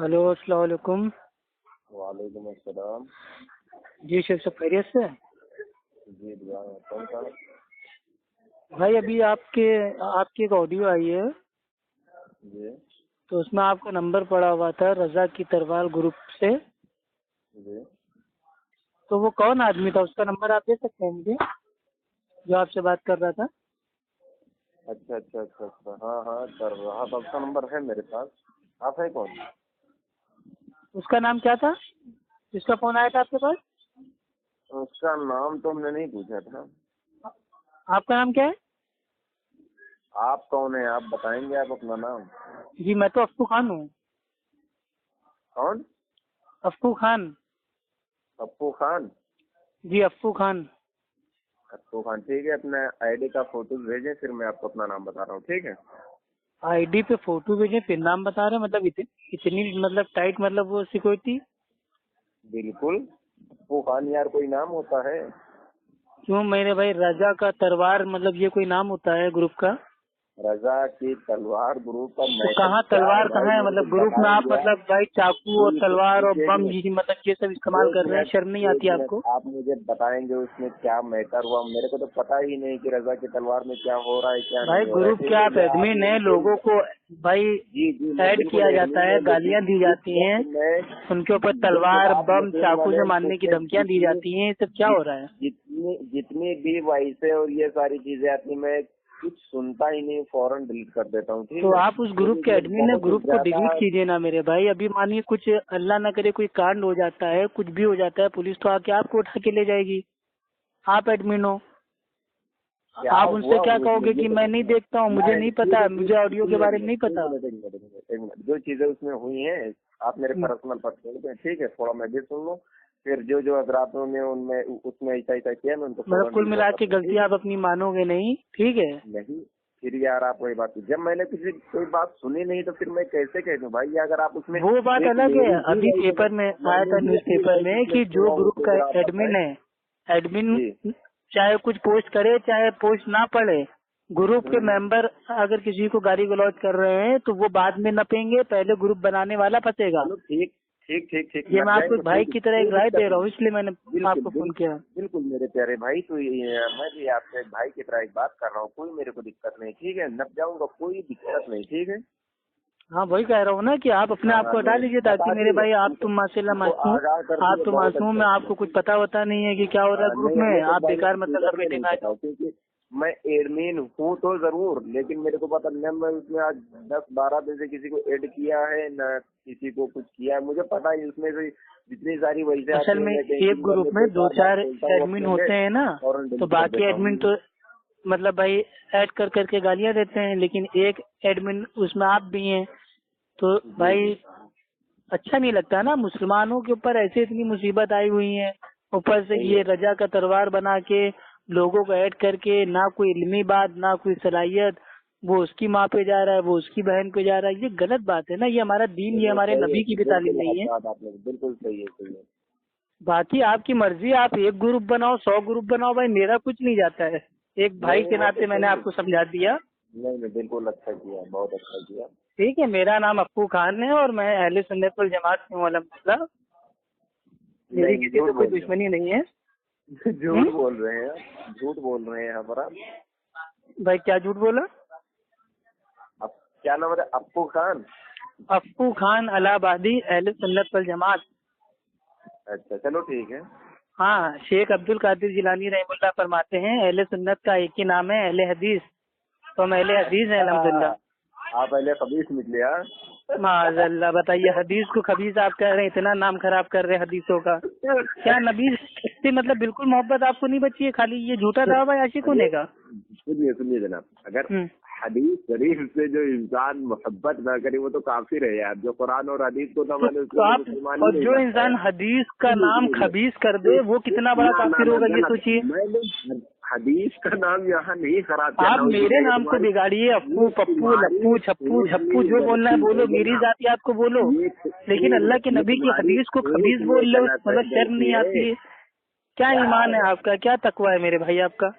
Hello, अस्सलाम वालेकुम। वालेकुम अस्सलाम। जी शेख, सब खैरियत से? जी दुआ है। कौन सा? भाई अभी आपके आपकी एक ऑडियो आई है, जी तो उसमें आपका नंबर पड़ा हुआ था रजा की तरवाल ग्रुप से। जी। तो वो कौन आदमी था, उसका नंबर आप दे सकते हैं मुझे, जो आपसे बात कर रहा था? अच्छा अच्छा अच्छा अच्छा, हाँ हाँ कर रहा था। उसका नंबर है मेरे पास। आप है कौन? उसका नाम क्या था जिसका फोन आया था आपके पास? उसका नाम तो हमने नहीं पूछा था। आपका नाम क्या है? आप कौन है? आप बताएंगे आप अपना नाम? जी मैं तो अफ्फू खान हूँ। कौन? अफ्फू खान। पप्पू खान? जी अफ्फू खान। पप्पू खान ठीक है। अपने आईडी का फोटो भेजें, फिर मैं आपको अपना नाम बता रहा हूँ, ठीक है? आईडी पे फोटो भेजे फिर नाम बता रहे हैं? मतलब इतनी मतलब टाइट, मतलब वो सिक्योरिटी? बिल्कुल। पप्पू खान यार कोई नाम होता है? क्यों मेरे भाई, रजा का तरवार मतलब ये कोई नाम होता है ग्रुप का? रजा की तलवार ग्रुप का तो मैटर कहाँ क्या है तलवार भाई, कहाँ है? मेरे को मतलब ग्रुप में आप बताएंगे आप? मतलब भाई चाकू और तलवार और एक बम मिनट, ये मतलब ये सब इस्तेमाल एक कर रहे हैं, मिनट, शर्म नहीं एक आती मिनट। आपको? आप मुझे बताएंगे उसमें क्या मैटर हुआ? मेरे को तो पता ही नहीं कि रजा की तलवार में क्या हो रहा है क्या भाई नहीं हो रहा है, ग्रुप ठीक के है? आप या आप एडमिन मेरे है, को लोगों को भाई जी जी, मैं ऐड बिल्कुल किया जाता एडमिन है, है, लेकिन गालियां दी जिस जाती हैं, वक्त मैं उनके ऊपर जिस तलवार आप बम लुटेरे चाकू वाले से मारने की उसमें धमकियां दी जाती हैं, ये सब क्या हो रहा है? जितनी जितनी भी वॉइसें और ये सारी चीजें आती, मैं कुछ सुनता ही नहीं, फौरन डिलीट कर देता हूँ, ठीक तो है? आप उस ग्रुप क्योंकि के ये एडमिन है, बहुत ही ग्रुप को ज्यादा। डिलीट कीजिए ना मेरे भाई। अभी मानिए कुछ अल्लाह ना करे कोई कांड हो जाता है, कुछ भी हो जाता है, पुलिस तो आके आपको उठा के ले जाएगी। आप एडमिन हो, क्या आप उनसे हुआ क्या उसमें कहोगे ये कि तो मैं नहीं देखता हूँ, मुझे नहीं ठीक पता, है मुझे ऑडियो के बारे में नहीं एक पता? मिनट एक मिनट एक मिनट एक मिनट। जो चीजें उसमें हुई हैं, आप मेरे हम्म, पर्सनल पर छोड़ दें, ठीक है? थोड़ा मैं भी सुन लूँ, फिर जो जो हजरातों ने उनमें उसमें ऐसा ऐसा किया, मैं उनको मतलब फौरन कुल डिलीट मिला कर के दूँ, गलती ठीक है? आप अपनी मानोगे नहीं, ठीक है? नहीं, फिर यार आप वही बात, जब मैंने किसी कोई बात सुनी नहीं तो फिर मैं कैसे कह दूं भाई? अगर आप उसमें वो बात एक अलग है। मेरी भी अभी राइट है, पेपर में आया मैंने था, भी अपनी न्यूज़पेपर राइट में, उसमें कि जो छोड़ा हूँ, ग्रुप तो का फिर आप बताएं। एडमिन है, एडमिन जी चाहे कुछ पोस्ट करे चाहे पोस्ट ना पड़े, ग्रुप के हम्म। मेंबर अगर किसी को गाली गलौज कर रहे हैं तो वो बाद में नपेंगे, पहले ग्रुप बनाने वाला फंसेगा। चलो ठीक ठीक ठीक ठीक, ये नप मैं आपको जाएंगे, एक भाई की तरह एक कोई राय दिक्कत दे रहा नहीं। हूँ, इसलिए मैंने बिल्कुल आपको फोन बिल्कुल किया। बिल्कुल मेरे प्यारे भाई, तो मैं भी आपसे एक भाई की तरह एक बात कर रहा हूँ, कोई मेरे को दिक्कत नहीं, ठीक है? नप जाऊंगा, कोई दिक्कत नहीं, ठीक है? हाँ वही कह रहा हूँ ना कि आप अपने आप हाँ, को हटा मैं लीजिए, ताकि बता मेरे दिए भाई आप उनको तो माशाल्लाह उनको मासूम, आगाह कर आप दिए, तो बहुत मासूम अच्छा है, किया। आपको कुछ पता वता नहीं है कि क्या हो रहा है ग्रुप नहीं, वो में, तो आप भाई बेकार मतलब इधर में लपेटे नहीं में आ पता जाओ। है, क्योंकि मैं एडमिन हूँ तो जरूर, लेकिन मेरे को पता नहीं, मैं उसमें आज 10-12 दिन से किसी को ऐड किया है ना, किसी को कुछ किया है, मुझे पता ही उसमें से जितनी सारी वजह असल आती है, में मैं कहीं एक दिन भर ग्रुप में में दो 2-4 बार चार बोलता हूँ एडमिन अपने में, होते हैं ना, फौरन तो डिलीट कर बाकी देता एडमिन हूँ। तो मतलब भाई ऐड कर करके गालियां देते हैं, लेकिन एक एडमिन उसमें आप भी हैं, तो जी भाई जी अच्छा नहीं लगता ना। मुसलमानों के ऊपर ऐसे इतनी मुसीबत आई हुई है, ऊपर से सही ये है। रजा का तलवार बना के लोगों को ऐड करके, ना कोई इल्मी बात ना कोई सलाहियत, वो उसकी माँ पे जा रहा है, वो उसकी बहन पे जा रहा है, ये गलत बात है ना। ये हमारा दीन, ये नहीं हमारे सही है, नबी की भी तालीम बिल्कुल नहीं आप है। बात आपने बिल्कुल सही है, सही है। बाकी आपकी मर्जी, आप एक ग्रुप बनाओ 100 ग्रुप बनाओ, भाई मेरा कुछ नहीं जाता है। एक नहीं भाई नहीं, के वो तो नाते मैंने सही है। आपको समझा दिया। नहीं नहीं, बिल्कुल अच्छा किया, बहुत अच्छा किया। ठीक है, मेरा नाम अप्पू खान है और मैं अहले सुन्नत वल जमात से हूँ अल्हम्दुलिल्लाह। मेरी नहीं, किसी झूठ से कोई बोल रहे दुश्मनी नहीं है। हैं झूठ हम्म? बोल रहे हैं आप, झूठ बोल रहे हैं हमारा। भाई क्या झूठ बोला? अब क्या नाम है? अप्पू खान? अप्पू खान इलाहाबादी, अहले सुन्नत वल जमात। अच्छा चलो ठीक है। हाँ, शेख अब्दुल कादिर जिलानी रहमतुल्लाह फरमाते हैं, अहले सुन्नत का एक ही नाम है अहले हदीस। तो हम अहले हदीस हैं अच्छा, अल्हम्दुलिल्लाह। आप पहले खबीस निकले हाँ? माज़अल्लाह, बताइए हदीस को खबीस आप कह रहे हैं, इतना नाम खराब कर रहे हैं हदीसों का। क्या नबी से मतलब बिल्कुल मोहब्बत आपको नहीं बची है, खाली ये झूठा दावा है आशिक होने अरे का? सुनिए सुनिए जनाब, अगर हम्म। हदीस शरीफ से जो इंसान मोहब्बत ना करे वो तो काफिर है यार। जो कुरान और हदीस को ना माने उसको तो तो आप, मुसलमान ही और नहीं जो बनता इंसान यार। हदीस का सुनिए नाम सुनिए सुनिए, खबीस कर दे वो कितना बड़ा ना ना काफिर ना होगा, ये गलत। सोचिए। मैंने हदीस का नाम यहाँ नहीं खराब किया, आप मेरे नाउजुबिल्लाह। नाम को बिगाड़िए, अप्पू ये पप्पू तुम्हारी लप्पू छप्पू सोच झप्पू, में जो बोलना है गलती बोलो, है मेरी जनाब। जाति आपको बोलो, ये लेकिन एक अल्लाह के मिनट, ये नबी की तुम्हारी हदीस को सोच खबीस में बोल लो, गलत है, मतलब शर्म गलती नहीं है। आती है? क्या ईमान है आपका, क्या तकवा है मेरे भाई आपका?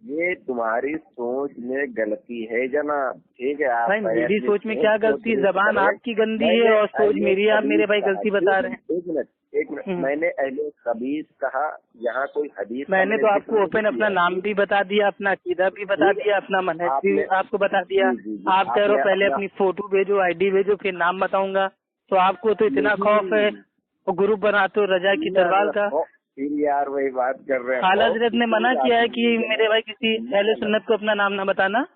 ये तुम्हारी सोच में गलती है जनाब, ठीक है। आप भाई मेरी अपनी सोच में क्या गलती, जबान आपकी गंदी है और सोच मेरी, आप मेरे भाई गलती बता रहे हैं। एक मिनट मैंने अहले खबीस कहा, यहाँ कोई हदीस मैंने तो आपको ओपन अपना नाम भी बता दिया, अपना अकीदा भी बता दिया, अपना मनहज भी आपको बता दिया। आप कह रहे हो पहले अपनी फोटो भेजो, आईडी भेजो, फिर नाम बताऊंगा। तो आपको तो इतना खौफ है और ग्रुप बनाते हो रजा की तलवार का। फिर यार वही बात कर रहे हैं। आला हजरत ने मना किया है कि मेरे भाई किसी अहले सुन्नत को अपना नाम ना बताना।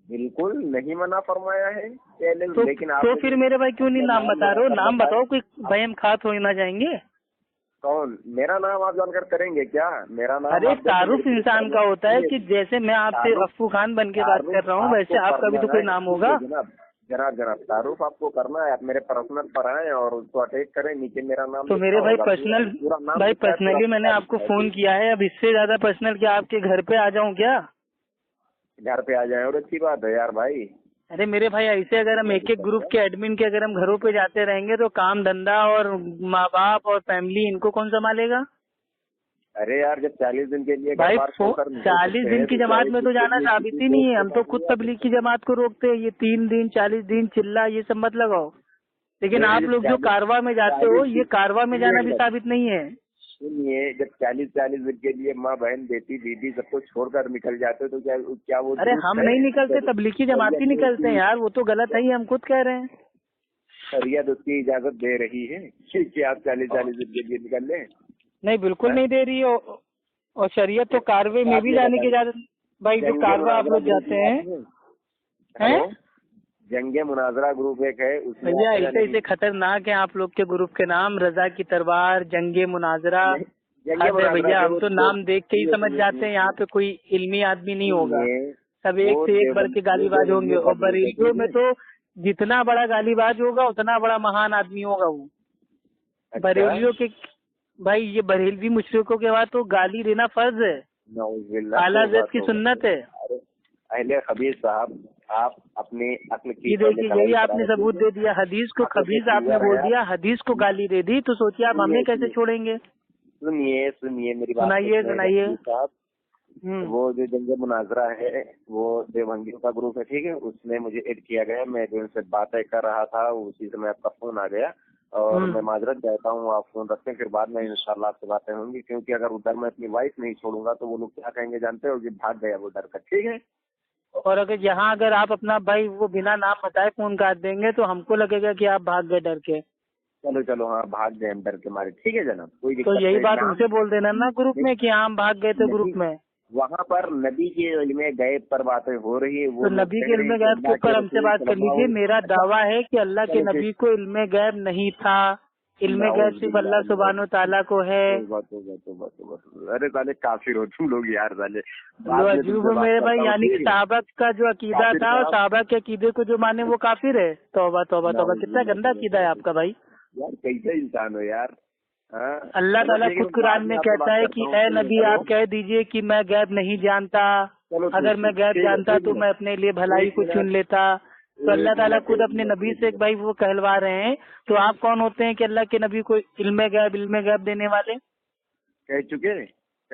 बिल्कुल नहीं मना फरमाया है तो, लेकिन तो फिर मेरे भाई क्यों नहीं नाम बता रहे हो? नाम बताओ, कोई बहम खात हो ना जाएंगे। कौन? मेरा नाम आप जानकर करेंगे क्या? मेरा नाम? अरे तारुफ इंसान का होता है कि जैसे मैं आपसे अफ्फू खान बन के बात कर रहा हूँ, वैसे आपका भी तो कोई नाम होगा। जनाब तारुफ आपको करना है, आप मेरे पर्सनल पर आए और उसको अटैक करें, नीचे मेरा नाम। तो मेरे भाई पर्सनली मैंने आपको फोन किया है, अब इससे ज्यादा पर्सनल क्या आपके घर पे आ जाऊँ क्या? घर पे आ जाए और अच्छी बात है यार भाई। अरे मेरे भाई ऐसे अगर हम एक ग्रुप के एडमिन के अगर हम घरों पे जाते रहेंगे तो काम धंधा और माँ बाप और फैमिली इनको कौन संभालेगा? अरे यार जब 40 दिन के लिए भाई 40 दिन की जमात में तो जाना साबित ही नहीं है। हम तो खुद तबलीग की जमात को रोकते हैं। ये 3 दिन 40 दिन चिल्ला ये सब मत लगाओ। लेकिन आप लोग जो कारवा में जाते हो, ये कारवा में जाना भी साबित नहीं है। सुनिए, जब 40 दिन के लिए माँ बहन बेटी दीदी सबको छोड़कर निकल जाते तो क्या वो? अरे हम नहीं निकलते, तबलीगी जमात ही निकलते हैं यार, वो तो गलत है ही, हम खुद कह रहे हैं। शरीयत उसकी इजाजत दे रही है कि आप 40 दिन के लिए निकल लें? नहीं, बिल्कुल नहीं दे रही है। और शरीयत तो कारवे में भी जाने की इजाजत। भाई जो कारवा आप लोग जाते हैं जंगे मुनाजरा ग्रुप एक है, उसमें भैया ऐसे खतरनाक है आप लोग के ग्रुप के नाम, रजा की तलवार, जंगे मुनाजरा। भैया हम तो नाम देख के ही समझ जाते हैं यहाँ पे कोई इल्मी आदमी नहीं होगा, सब एक से एक बढ़ के गालीबाज होंगे। और बरेलियों में तो जितना बड़ा गालीबाज होगा उतना बड़ा महान आदमी होगा वो। बरेलियों के भाई, ये बरेलवी मुशरिकों के बाद तो गाली देना फर्ज है, आला हज़रत की सुन्नत है। अहले खबीस साहब, आप अपने अक्ल की देखिए यही आपने सबूत दे दिया, हदीस को खबीस आपने बोल दिया, हदीस को गाली दे दी, तो सोचिए आप हमें कैसे छोड़ेंगे? सुनिए मेरी बात, सुनाइए। वो जो जंगे मुनाजरा है वो देवबंदियों का ग्रुप है, ठीक है। उसमें मुझे ऐड किया गया, मैं जो उनसे बातें कर रहा था उसी समय आपका फोन आ गया और मैं माजरत चाहता हूँ, आप फोन रखें, फिर बाद में इंशाल्लाह आपसे बातें होंगी। क्योंकि अगर उधर मैं अपनी वाइफ नहीं छोड़ूंगा तो वो लोग क्या कहेंगे जानते हो? कि भाग गया वो डर कर, ठीक है। और अगर आप अपना भाई वो बिना नाम बताए फोन काट देंगे तो हमको लगेगा कि आप भाग गए डर के। चलो हाँ, भाग गए हम डर के मारे, ठीक है जनाब, कोई दिक्कत तो यही नहीं। बात उनसे बोल देना ना ग्रुप में कि हम भाग गए थे ग्रुप में। वहाँ पर नबी के इल्मे गैब पर बातें हो रही है, वो तो नबी के इल्मे गैब के ऊपर हमसे बात कर लीजिए। मेरा दावा है कि अल्लाह के नबी को इल्मे गैब नहीं था, इल्मे गैब सिर्फ अल्लाह सुब्हानो ताला को है। अरे साले काफिर हो तुम लोग यार, साले अजूब मेरे भाई। यानी कि साहबा का जो अकीदा था और साहबा के अकीदे को जो माने वो काफिर है। तौबा तौबा तौबा, कितना गंदा अकीदा है आपका भाई। यार कैसे इंसान हो यार। अल्लाह ताला खुद कुरान में कहता है कि ए नबी आप कह दीजिए कि मैं गैब नहीं जानता, अगर मैं गैब जानता तो मैं अपने लिए भलाई को चुन लेता। तो अल्लाह ताला खुद अपने नबी से भाई वो कहलवा रहे हैं। तो आप कौन होते हैं कि अल्लाह के नबी को इल्मे गैब देने वाले? कह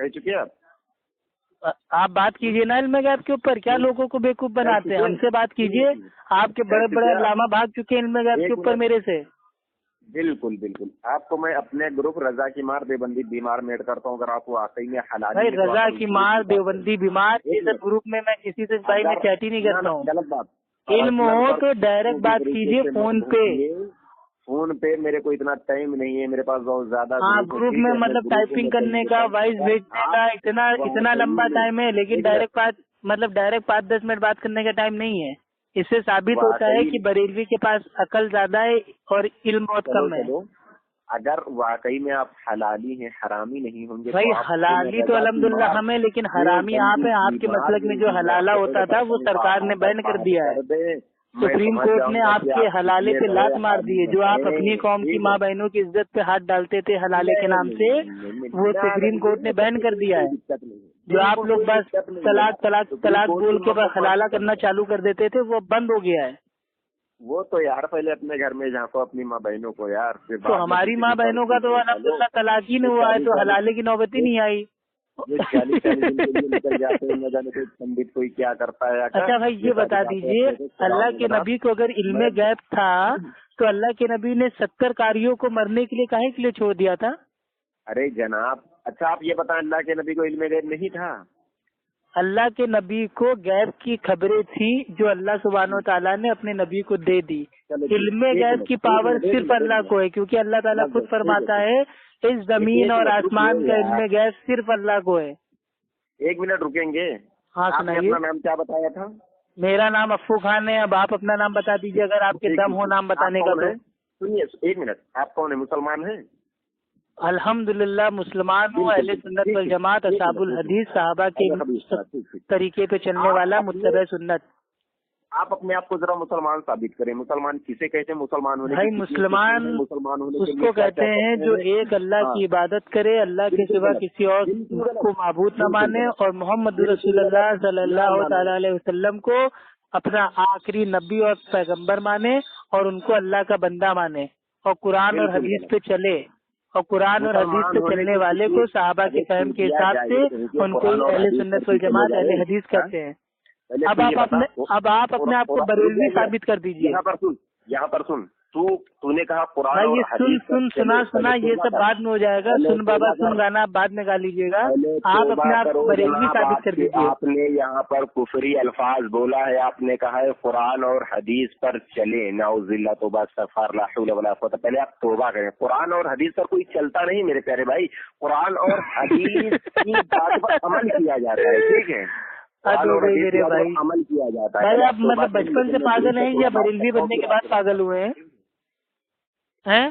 चुके आप बात कीजिए ना इल्मे गैब के ऊपर, क्या लोगों को बेवकूफ बनाते हैं? हमसे बात कीजिए, आपके बड़े बड़े अल्लामा भाग चुके हैं इल्मे गैब के ऊपर मेरे से। बिल्कुल आपको मैं अपने ग्रुप रजा की मार देवबंदी बीमार मेड करता हूँ, अगर आपको वाकई में हलाल भाई रजा की मार देवबंदी बीमार इस ग्रुप में मैं किसी से भाई मैं चैट ही नहीं करता हूँ। गलत बात। इल्म हो तो डायरेक्ट बात कीजिए फोन पे। मेरे को इतना टाइम नहीं है, मेरे पास बहुत ज्यादा। हाँ ग्रुप में मतलब टाइपिंग करने का, वॉइस भेजने का इतना लंबा टाइम है, लेकिन डायरेक्ट 5-10 मिनट बात करने का टाइम नहीं है। इससे साबित होता है कि बरेलवी के पास अकल ज्यादा है और इल्म बहुत कम है। अगर वाकई में आप हलाली हैं, हरामी नहीं होंगे भाई तो हलाली तो अल्हम्दुलिल्लाह हमें, लेकिन हरामी आप है। आपके मसलक में जो हलाला होता था वो सरकार ने बैन कर दिया है। सुप्रीम कोर्ट ने आपके हलाले पे लात मार दी है। जो आप अपनी कौम की माँ बहनों की इज्जत पे हाथ डालते थे हलाले के नाम से, वो सुप्रीम कोर्ट ने बैन कर दिया है। जो आप लोग बस तलाक बोल के बस हलाला करना चालू कर देते थे, वो बंद हो गया है। वो तो यार पहले अपने घर में झांको अपनी माँ बहनों को यार, फिर तो हमारी माँ बहनों का तो अल्हम्दुलिल्लाह तलाक ही नहीं हुआ है, तो हलाले की नौबत ही नहीं आई। ये 40 दिन के लिए निकल जाते हैं, न जाने कोई पंडित कोई क्या करता है। अच्छा भाई ये बता दीजिए, अल्लाह के नबी को अगर इल्मे गैब था तो अल्लाह के नबी ने 70 कारियों को मरने के लिए काहे के लिए छोड़ दिया था? अरे जनाब, अच्छा आप ये बताएं, अल्लाह के नबी को इल्मे गैब नहीं था? अल्लाह के नबी को गैब की खबरें थी जो अल्लाह सुब्हानो ताला ने अपने नबी को दे दी। इल्मे गैब की पावर सिर्फ अल्लाह को है, क्योंकि अल्लाह ताला खुद फरमाता है इस जमीन और आसमान का इल्मे गैब सिर्फ अल्लाह को है। 1 मिनट रुकेंगे? हाँ आपने सुनाइए। अपना नाम क्या बताया था? मेरा नाम अफ्फू खान है। अब आप अपना नाम बता दीजिए अगर आपके दम हो नाम बताने का तो। सुनिए 1 मिनट, आप कौन है? मुसलमान हैं? अल्हम्दुलिल्लाह मुसलमान हूँ, अहले सुन्नत वल जमात, असहाबुल हदीस, सहाबा के तरीके पे चलने वाला, मुत्तबे सुन्नत। आप अपने आप को जरा मुसलमान साबित करें। मुसलमान किसे कहते हैं? मुसलमान होने भाई मुसलमान उसको कहते हैं जो एक अल्लाह की इबादत करे, अल्लाह के सिवा किसी और को माबूद न माने, और मोहम्मद रसूलुल्लाह सल्लल्लाहु तआला अलैहि वसल्लम को अपना आखिरी नबी और पैगंबर माने और उनको अल्लाह का बंदा माने, और कुरान और हदीस पे चले, और कुरान और हदीस पे चलने वाले को सहाबा के फहम के हिसाब से उनको अहले सुन्नत वल जमात, अहले हदीस कहते हैं। अब आप अपने आप को बरेलवी साबित कर दीजिए। यहाँ पर सुन, तूने कहा कुरान भाई ये और हदीस सुना ये सब बाद में हो जाएगा। सुन बाबा सुन गाना आप बाद में गा लीजिएगा। आप अपने आप को बरेलवी साबित कर दीजिए। आपने यहाँ पर कुफरी अल्फाज बोला है, आपने कहा है कुरान और हदीस पर चले, नाउज़िल्लाह तौबा इस्तग़फ़ार ला हौला वला कुव्वता। पहले आप तौबा करें। कुरान और हदीस पर कोई चलता नहीं मेरे प्यारे भाई। कुरान और हदीस की बात पर अमल किया जाता है, ठीक है? मेरे भाई अमल किया जाता है। भाई आप मतलब बचपन से पागल हैं या बरेलवी बनने के बाद पागल हुए हैं?